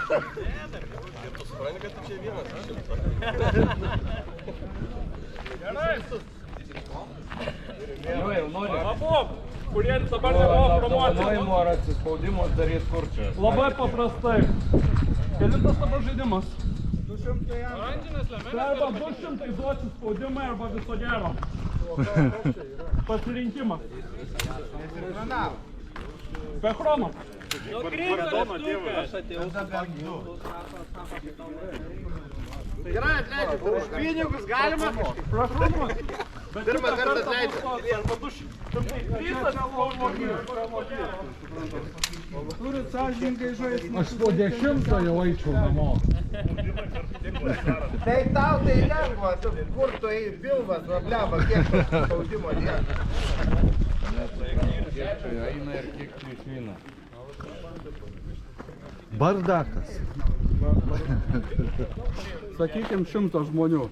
Tu supranti, kad tu čia vienas. Gerai, noriu. Abu, kurie dabar nebuvo promocijos. Apdovanojimo ar atsispaudimo daryti kur čia? Labai paprastai. Kelintas dabar žaidimas? 200 jam. Tai arba 200 duoti spaudimai arba viso gero. Pasirinkimas. Be chrono. Gerai, atleidžiu, už pinigus galima kažkaip. Prašomas. Pirmą kartą atleidžiu. Arba 200. Turit sąžininkai žaisti. Aš po 10 jau eičiau namo. Tai tau tai lengva, tu kur tu eini pilvas, vabliava, kiek spaudimo lieka. Kiek čia eina ir kiek čia išeina. Bardakas. Sakykim 100 žmonių.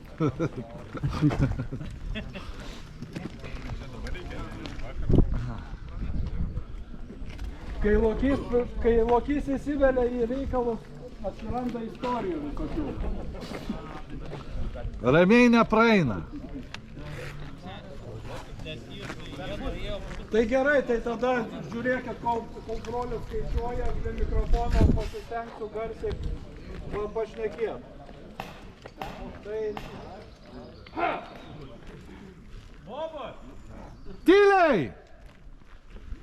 Kai lokys įsivelia į reikalus, atsiranda istorijų visokių. Ramiai nepraeina. Tai gerai, tai tada žiūrėkit, kol brolius skaičiuoja, prie mikrofono pasistengsiu garsiai pašnekėti. Tai... Tyliai!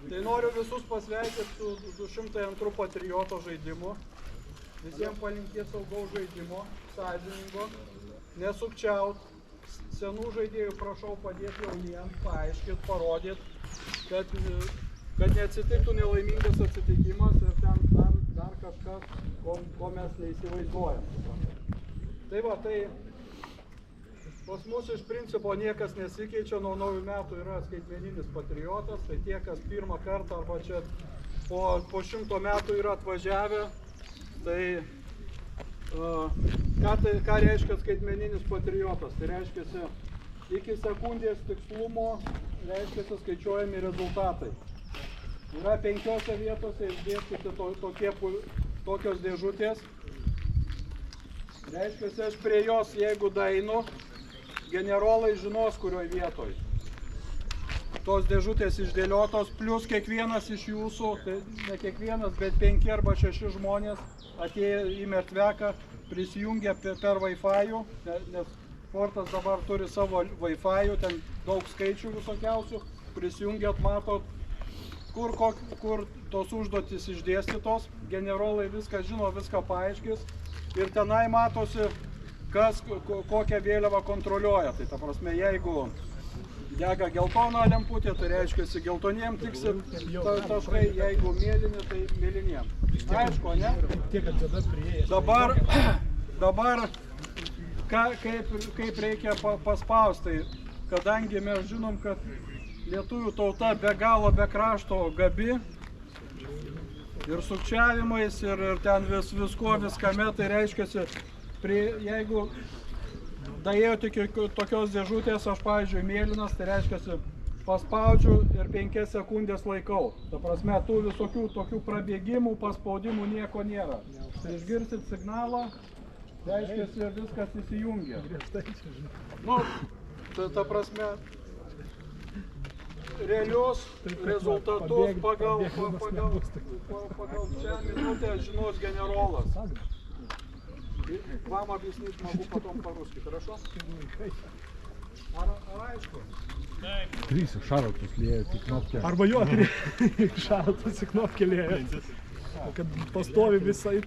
Tai noriu visus pasveikinti su 202 patrioto žaidimu. Visiems palinkėti saugaus žaidimo, sąžiningo, nesukčiaut. Senų žaidėjų prašau padėti jauniems, paaiškit, parodyt, kad neatsitiktų nelaimingas atsitikimas ir ten dar kažkas, ko mes neįsivaizduojam. Tai va, tai pas mus iš principo niekas nesikeičia, nuo naujų metų yra skaitmeninis patriotas, tai tie, kas pirmą kartą arba čia po 100 metų yra atvažiavę, tai ką reiškia skaitmeninis patriotas? Tai reiškia iki sekundės tikslumo reiškia skaičiuojami rezultatai. Yra 5 vietose išdėstyti tokios dėžutės. Reiškia, aš prie jos, jeigu dainu, generolai žinos, kurioj vietoj. Tos dėžutės išdėliotos, plus kiekvienas iš jūsų, tai ne kiekvienas, bet 5 arba 6 žmonės atėję į Mertveką, prisijungia per Wi-Fi, nes sportas dabar turi savo Wi-Fi, ten daug skaičių visokiausių, prisijungiat, matot, kur tos užduotys išdėstytos, generolai viską žino, viską paaiškis ir tenai matosi, kas kokią vėliavą kontroliuoja. Tai ta prasme, jeigu dega geltona lemputė, tai reiškia, geltoniem tiksi taškai, jeigu mėlyni, tai mėlyniem. Aišku, ne? Dabar kaip reikia paspausti, kadangi mes žinom, kad lietuvių tauta be galo, be krašto gabi ir sukčiavimais ir ten visko viskame, tai reiškia, jeigu daėjote iki tokios dėžutės, aš pavyzdžiui mėlynas, tai reiškia, paspaudžiu ir 5 sekundės laikau. Ta prasme, tų visokių tokių prabėgimų, paspaudimų nieko nėra. Išgirsit signalą, reiškia, viskas įsijungia. Nu, ta prasme, realius rezultatus pagal šią minutę žinos generolas. Вам объяснить могу потом по-русски, хорошо? Ar aišku? 3 šaratus lieja į knopkę. Arba jo, 3 šaratus į knopkę lieja. Kad pastovi visai.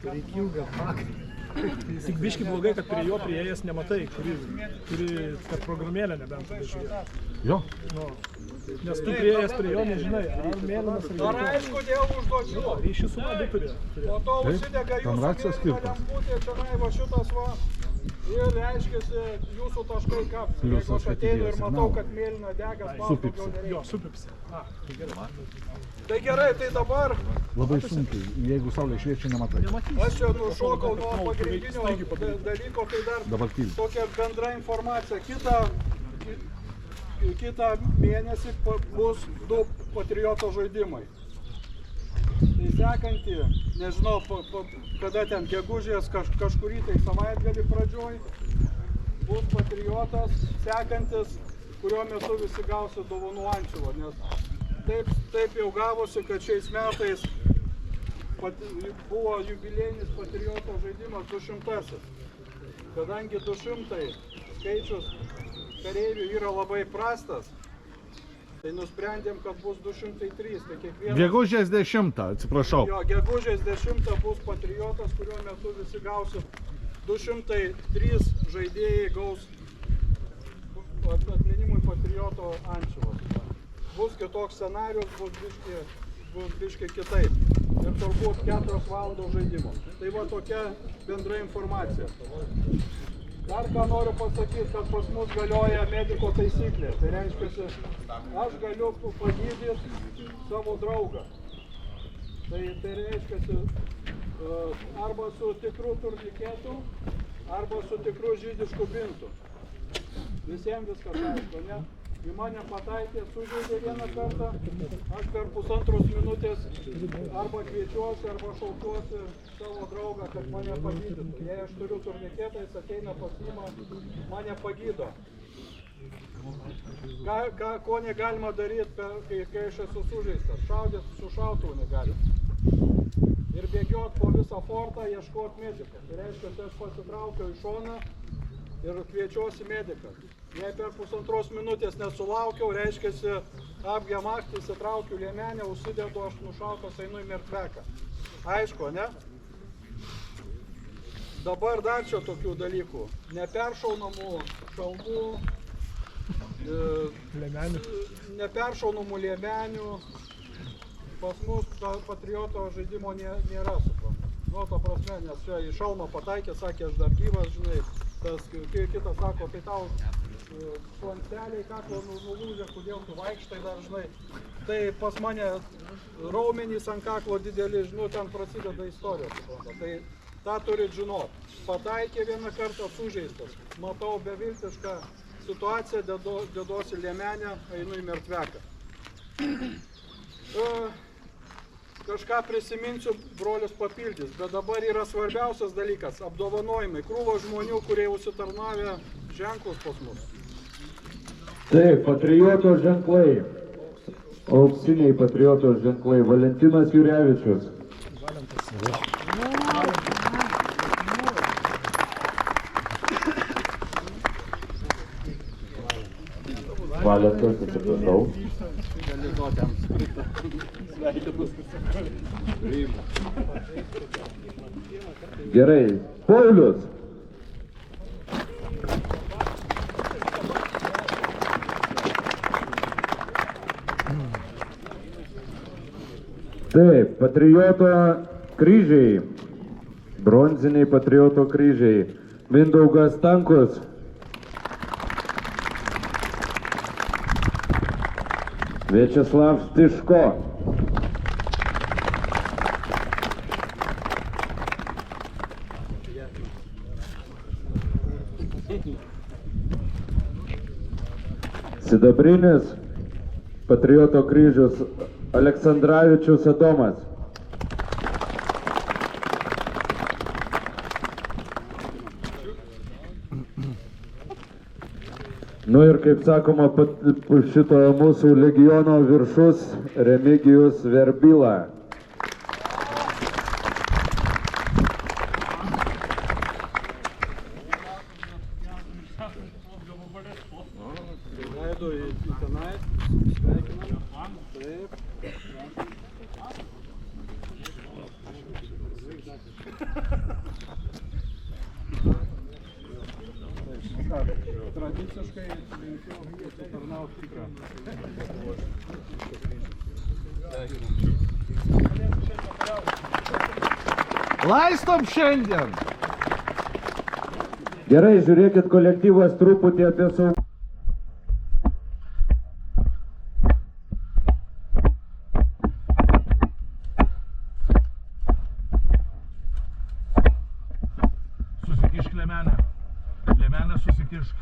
Tik biški blogai, kad prie jo prieėjęs nematai, kuri per programėlę nebent žiūrėjo. Jo? Nes tu prieėjęs prie jo nežinai, ar mėlynas ar Ar aišku dėl užduočių? Ryšį su vadu turėjo. Po to užsidega jūsų mėlyna lemputė, tenai va šitas va. Ir reiškiasi jūsų taškai kaps. Jeigu aš ateinu ir matau, kad mėlyna dega, spaus daugiau nereikia. Jo, supipsi. Tai gerai, tai dabar Labai sunkiai, jeigu saulė šviečia, nematai. aš čia nušokau nuo pagrindinio dalyko, tai dar tokia bendra informacija. Kitą mėnesį bus 2 patrioto žaidimai. Tai į sekantį, nežinau, kada ten gegužės kažkurį tai savaitgalį pradžioj, bus patriotas sekantis, kurio metu visi gausi dovanų ančiuvo, nes taip jau gavosi, kad šiais metais buvo jubiliejinis patrioto žaidimas 200-asis. Kadangi 200 skaičius kareivių yra labai prastas, tai nusprendėm, kad bus 203. Tai kiekvienas... Gegužės 10, atsiprašau. Jo, gegužės 10 bus patriotas, kurio metu visi gausi 203 žaidėjai gaus atminimui patrioto ančiuvos. Bus kitoks scenarius, bus biškai kitaip. Ir turbūt 4 valandos žaidimo. Tai va tokia bendra informacija. Dar ką noriu pasakyti, kad pas mus galioja mediko taisyklė. Tai reiškia, aš galiu pagydyti savo draugą. Tai reiškia, arba su tikru turniketu, arba su tikru žydišku bintu. Visiems viskas aišku, ne? Į mane pataikė, sužeidė vieną kartą, aš per pusantros minutės arba kviečiuosi, arba šaukiuosi savo draugą, kad mane pagydytų. Jei aš turiu turniketą, jis ateina pasiima, mane pagydo. Ko negalima daryti, kai aš esu sužeistas? Šaudyti su šautuvu negalima. Ir bėgiot po visą fortą, ieškoti mediką. Tai reiškia, kad aš pasitraukiau į šoną ir kviečiuosi mediką. Jei per pusantros minutės nesulaukiau, reiškia, apgiam aktį, įsitraukiu liemenę, užsidedu, aš nušautas, einu į mirtveką. Aišku, ne? Dabar dar čia tokių dalykų. Neperšaunamų šalmų, neperšaunamų liemenių. Pas mus patrioto žaidimo nėra, suprantu. Nu, ta prasme, nes čia į šalmą pataikė, sakė, aš dar gyvas, žinai. Kitas sako, tai tau slanksteliai kaklo nulūžė, kodėl tu vaikštai dar, žinai. Tai pas mane raumenys ant kaklo dideli, žinau, ten prasideda istorija, supranta. Tai tą turit žinot. Pataikė vieną kartą sužeistas. Matau beviltišką situaciją, deduosi liemenę, einu į mirtveką. Kažką prisiminsiu, brolius papildys, bet dabar yra svarbiausias dalykas – apdovanojimai. Krūva žmonių, kurie užsitarnavę ženklus pas mus. Taip, patrioto ženklai, auksiniai patrioto ženklai, Valentinas Jurevičius. Valentas, atsiprašau. Gerai, Paulius. Taip, patrioto kryžiai, bronziniai patrioto kryžiai, Mindaugas Stankus. Vячеslav Stiško. Sidabrinis patrioto kryžius Aleksandravičius Adomas. Nu ir kaip sakoma, šito mūsų legiono viršus Remigijus Verbila. Leido į tenai, sveikinam. Taip. Tradiciškai linkiu atitarnauti tikrą. Laistom šiandien! Gerai, žiūrėkit kolektyvas truputį apie saugumą. Susikišk liemenę. Liemenę susikišk.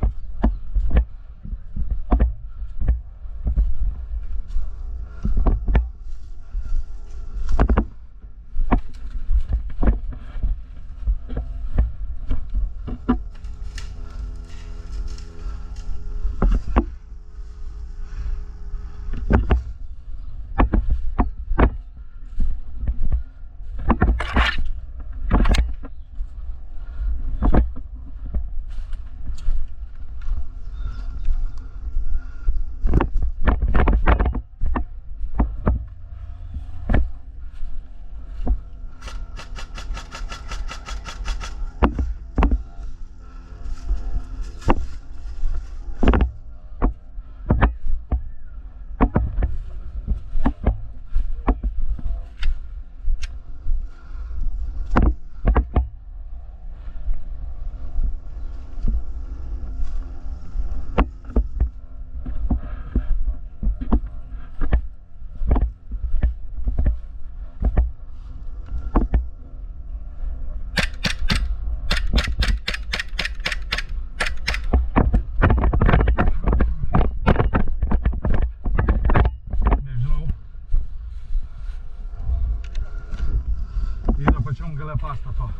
pastato.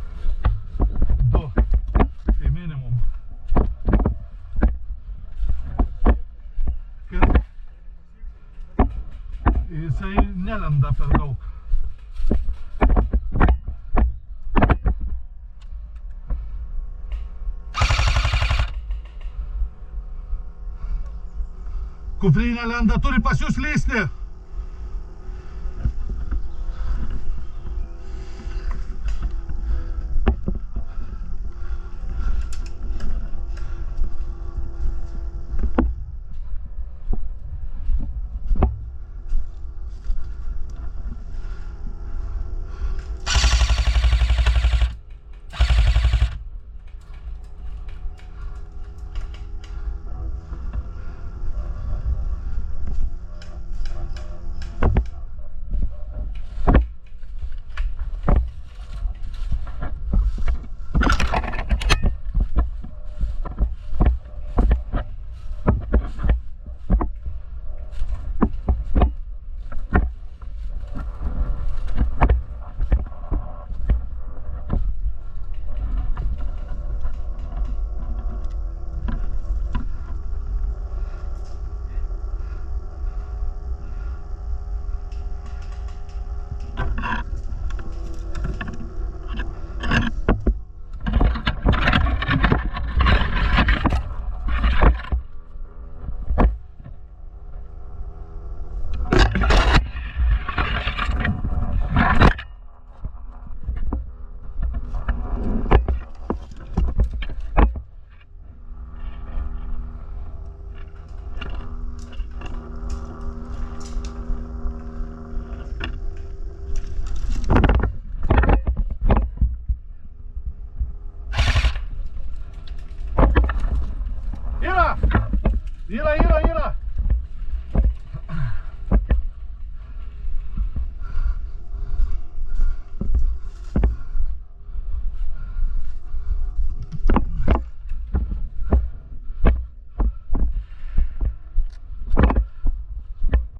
2 tai minimum. Ir jisai nelenda per daug. Kuprinė lenda, turi pas jūs lysti. Yra.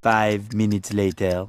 5 minutes later.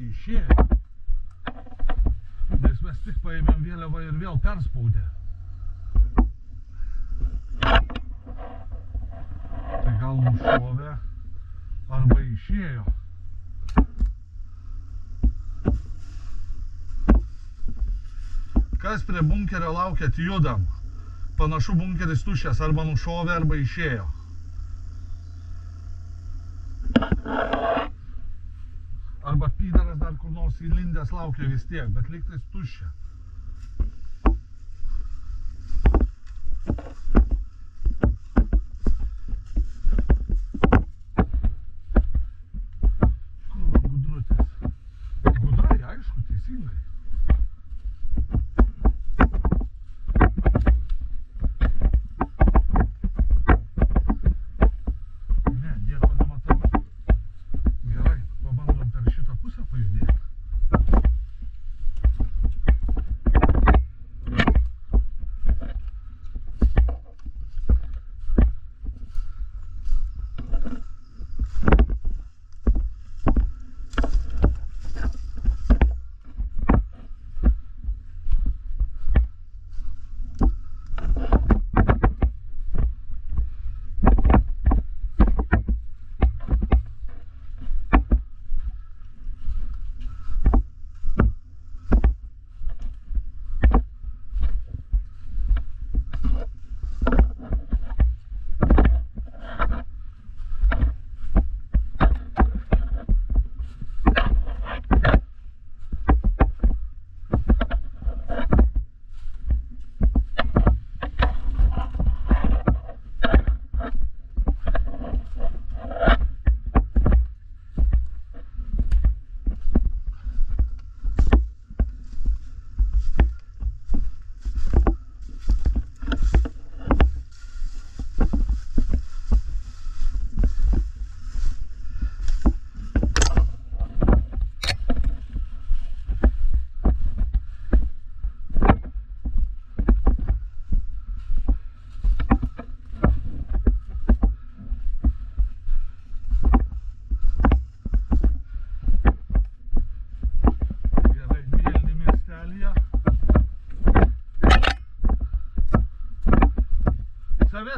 Išėjo, nes mes tik paėmėm vėliavą ir vėl perspaudė. Tai gal nušovė arba išėjo. Kas prie bunkerio laukiat, judam. Panašu bunkeris tuščias, arba nušovė arba išėjo. Arba pydaras dar kur nors įlindęs laukia vis tiek, bet lygtais tuščia.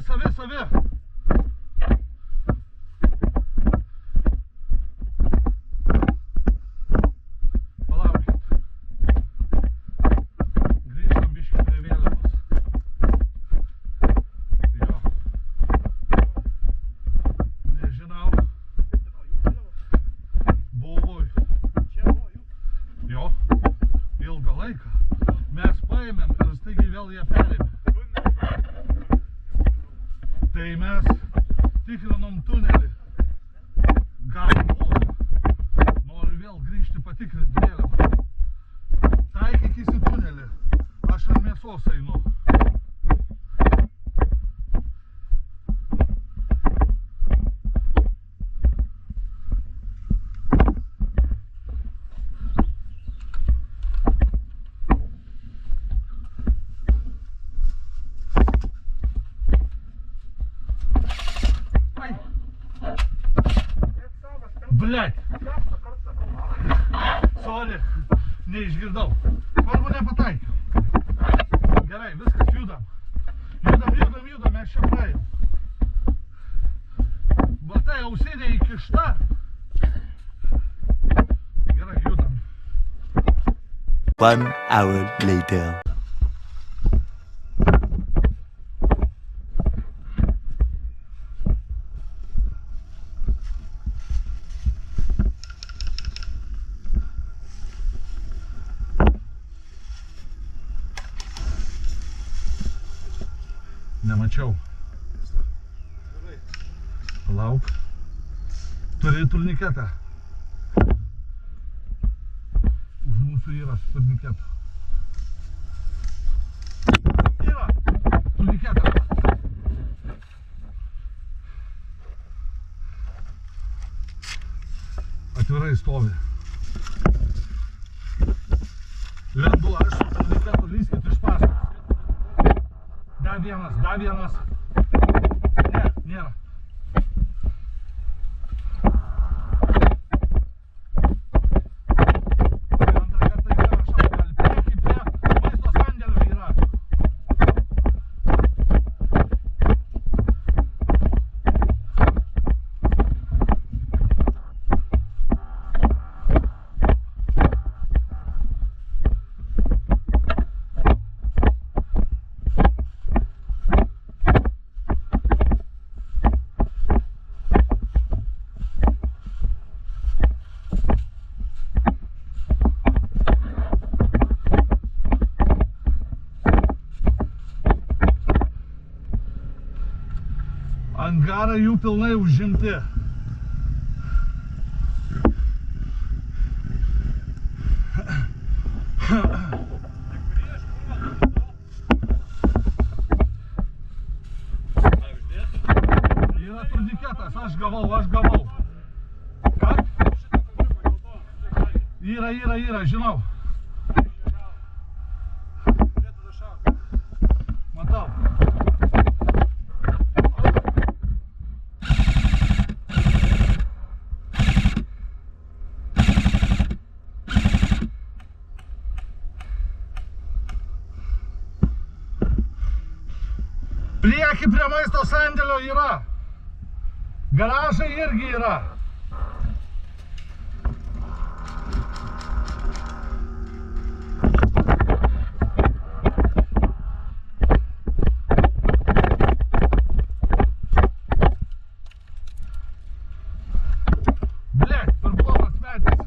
savi. Palaukit. Grįžtam biškį prie vėliavos. Jo. Nežinau. Buvo. Jo. Ilgą laiką. Mes paėmėm ir staigiai vėl ją perėmė. Tai mes tikrinom tunelį. Galbūt noriu vėl grįžti patikrinti vėliavą. Taikykis į tunelį. Aš ant mėsos einu. Блять! Sorry, neišgirdau. Svarbu nepataikiau. Gerai, viskas, judam. Judam, mes čia praėjom. Batai ausinė įkišta. Gerai, judam. 1 hour later. Nemačiau. Palauk. Turi turniketą. Už mūsų yra su turniketu. Yra. Turniketą. Atvirai stovi. Lendu aš su turniketu, lyskit iš paskos. Dar vienas. Ne, nėra. Antrą kartą įrašau, gali priekį prie maisto sandėlio yra. Angarai jų pilnai užimti. Yra turniketas, aš gavau. Ką? Yra, žinau. Matau. Priekį prie maisto sandėlio yra. Garažai irgi yra. Blet, per blogas metis.